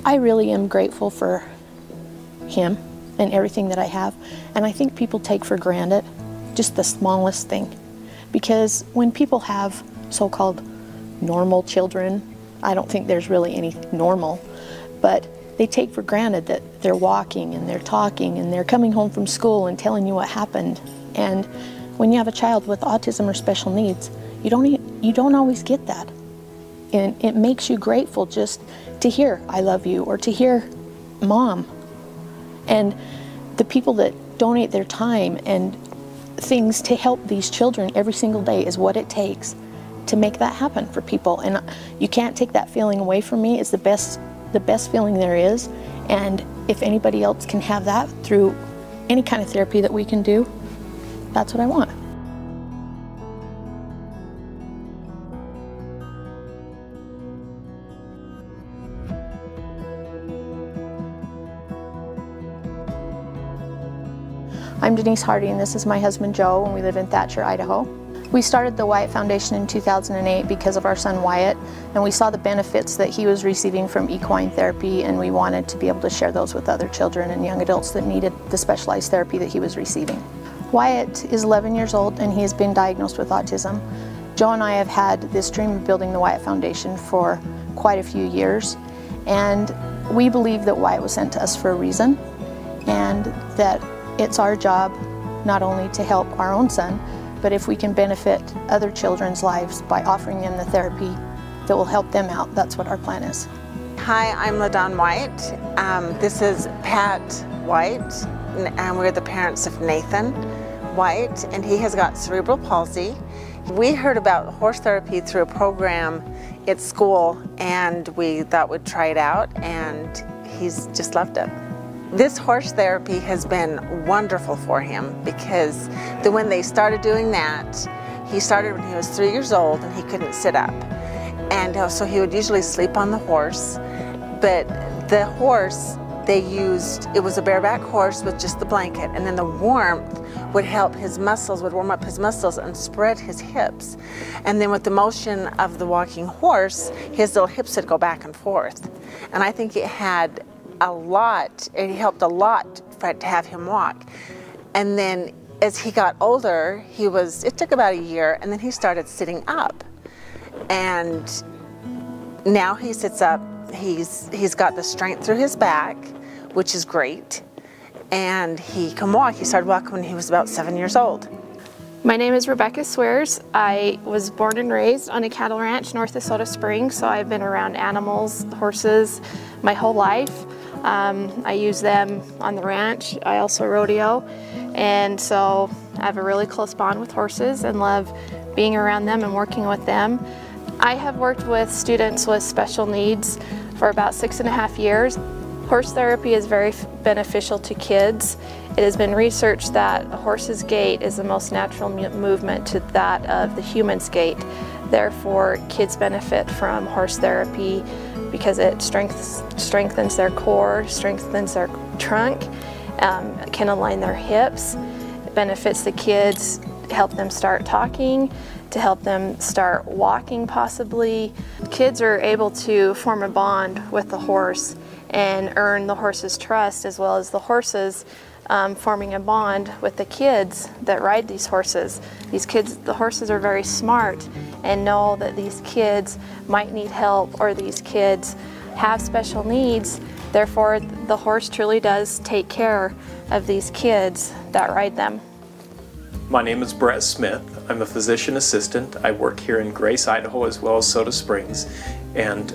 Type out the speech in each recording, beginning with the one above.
I really am grateful for him and everything that I have, and I think people take for granted just the smallest thing, because when people have so-called normal children, I don't think there's really any normal, but they take for granted that they're walking and they're talking and they're coming home from school and telling you what happened. And when you have a child with autism or special needs, you don't always get that. And it makes you grateful just to hear "I love you" or to hear "Mom." And the people that donate their time and things to help these children every single day is what it takes to make that happen for people. And you can't take that feeling away from me. It's the best feeling there is. And if anybody else can have that through any kind of therapy that we can do, that's what I want. I'm Denise Hardy, and this is my husband Joe, and we live in Thatcher, Idaho. We started the Wyatt Foundation in 2008 because of our son Wyatt, and we saw the benefits that he was receiving from equine therapy, and we wanted to be able to share those with other children and young adults that needed the specialized therapy that he was receiving. Wyatt is 11 years old, and he has been diagnosed with autism. Joe and I have had this dream of building the Wyatt Foundation for quite a few years, and we believe that Wyatt was sent to us for a reason, and that it's our job not only to help our own son, but if we can benefit other children's lives by offering them the therapy that will help them out, that's what our plan is. Hi, I'm LaDawn White. This is Pat White, and we're the parents of Nathan White, and he has got cerebral palsy. We heard about horse therapy through a program at school, and we thought we'd try it out, and he's just loved it. This horse therapy has been wonderful for him because when they started doing that, he started when he was 3 years old and he couldn't sit up. And so he would usually sleep on the horse, but the horse they used, it was a bareback horse with just the blanket, and then the warmth would help his muscles, would warm up his muscles and spread his hips. And then with the motion of the walking horse, his little hips would go back and forth. And I think it had it helped a lot to have him walk. And then as he got older, it took about a year, and then he started sitting up. And now he sits up, he's got the strength through his back, which is great. And he can walk. He started walking when he was about 7 years old. My name is Rebecca Swears. I was born and raised on a cattle ranch north of Soda Springs, so I've been around animals, horses, my whole life. I use them on the ranch. I also rodeo, and so I have a really close bond with horses and love being around them and working with them. I have worked with students with special needs for about 6.5 years. Horse therapy is very beneficial to kids. It has been researched that a horse's gait is the most natural movement to that of the human's gait. Therefore, kids benefit from horse therapy because it strengthens their core, strengthens their trunk, can align their hips. It benefits the kids, help them start talking, to help them start walking possibly. Kids are able to form a bond with the horse and earn the horse's trust, as well as the horses forming a bond with the kids that ride these horses. The horses are very smart and know that these kids might need help, or these kids have special needs. Therefore, the horse truly does take care of these kids that ride them. My name is Brett Smith. I'm a physician assistant. I work here in Grace, Idaho, as well as Soda Springs, and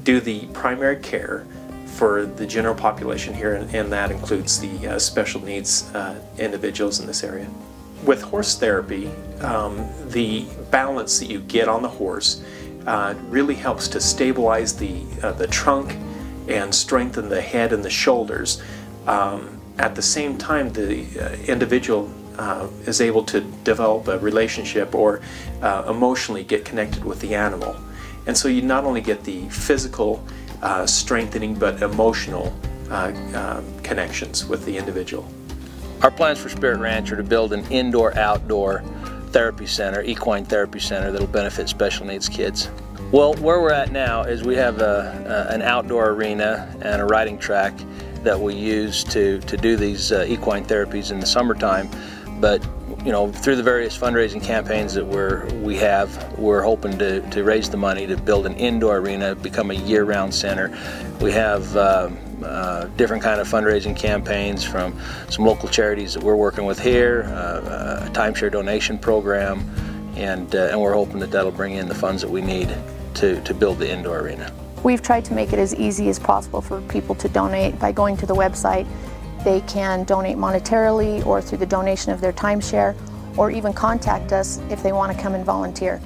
do the primary care for the general population here, and that includes the special needs individuals in this area. With horse therapy, the balance that you get on the horse really helps to stabilize the trunk and strengthen the head and the shoulders. At the same time, the individual is able to develop a relationship or emotionally get connected with the animal. And so you not only get the physical strengthening, but emotional connections with the individual. Our plans for Spirit Ranch are to build an indoor-outdoor therapy center, equine therapy center, that will benefit special needs kids. Well, where we're at now is we have an outdoor arena and a riding track that we use to do these equine therapies in the summertime. But through the various fundraising campaigns that we're hoping to raise the money to build an indoor arena, become a year-round center. We have different kind of fundraising campaigns from some local charities that we're working with here, a timeshare donation program, and we're hoping that that'll bring in the funds that we need to build the indoor arena. We've tried to make it as easy as possible for people to donate by going to the website. They can donate monetarily or through the donation of their timeshare, or even contact us if they want to come and volunteer.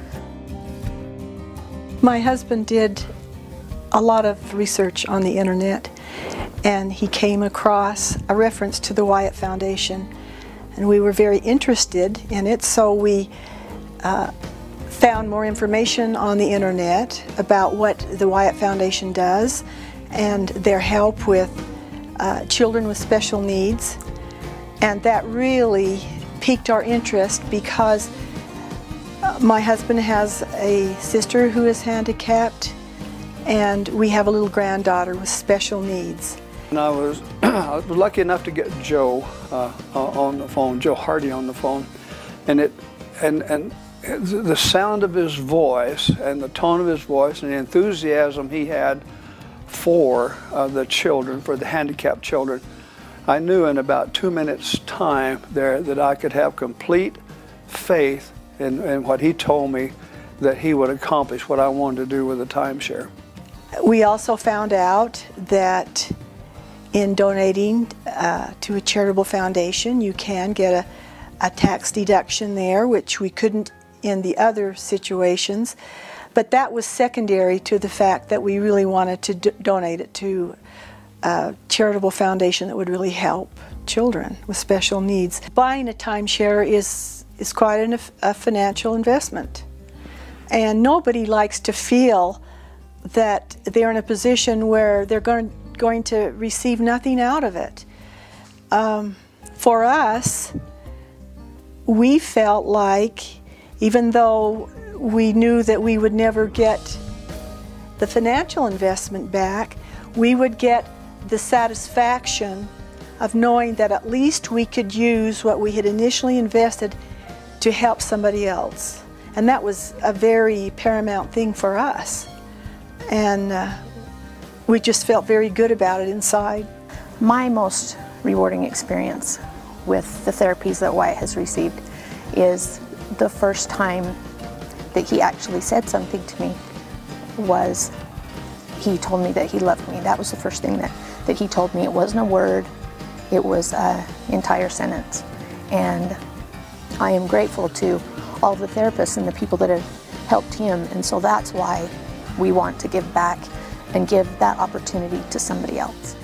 My husband did a lot of research on the internet, and he came across a reference to the Wyatt Foundation, and we were very interested in it, so we found more information on the internet about what the Wyatt Foundation does and their help with children with special needs. And that really piqued our interest because my husband has a sister who is handicapped, and we have a little granddaughter with special needs. And I was lucky enough to get Joe on the phone, Joe Hardy on the phone, and the sound of his voice and the tone of his voice and the enthusiasm he had for the children, for the handicapped children, I knew in about 2 minutes time there that I could have complete faith in what he told me, that he would accomplish what I wanted to do with the timeshare. We also found out that in donating to a charitable foundation, you can get a tax deduction there, which we couldn't in the other situations. But that was secondary to the fact that we really wanted to donate it to a charitable foundation that would really help children with special needs. Buying a timeshare is quite a financial investment. And nobody likes to feel that they're in a position where they're going to receive nothing out of it. For us, we felt like, even though we knew that we would never get the financial investment back, we would get the satisfaction of knowing that at least we could use what we had initially invested to help somebody else. And that was a very paramount thing for us. And we just felt very good about it inside. My most rewarding experience with the therapies that Wyatt has received is the first time that he actually said something to me was he told me that he loved me. That was the first thing that he told me. It wasn't a word, it was an entire sentence. And I am grateful to all the therapists and the people that have helped him, and so that's why we want to give back and give that opportunity to somebody else.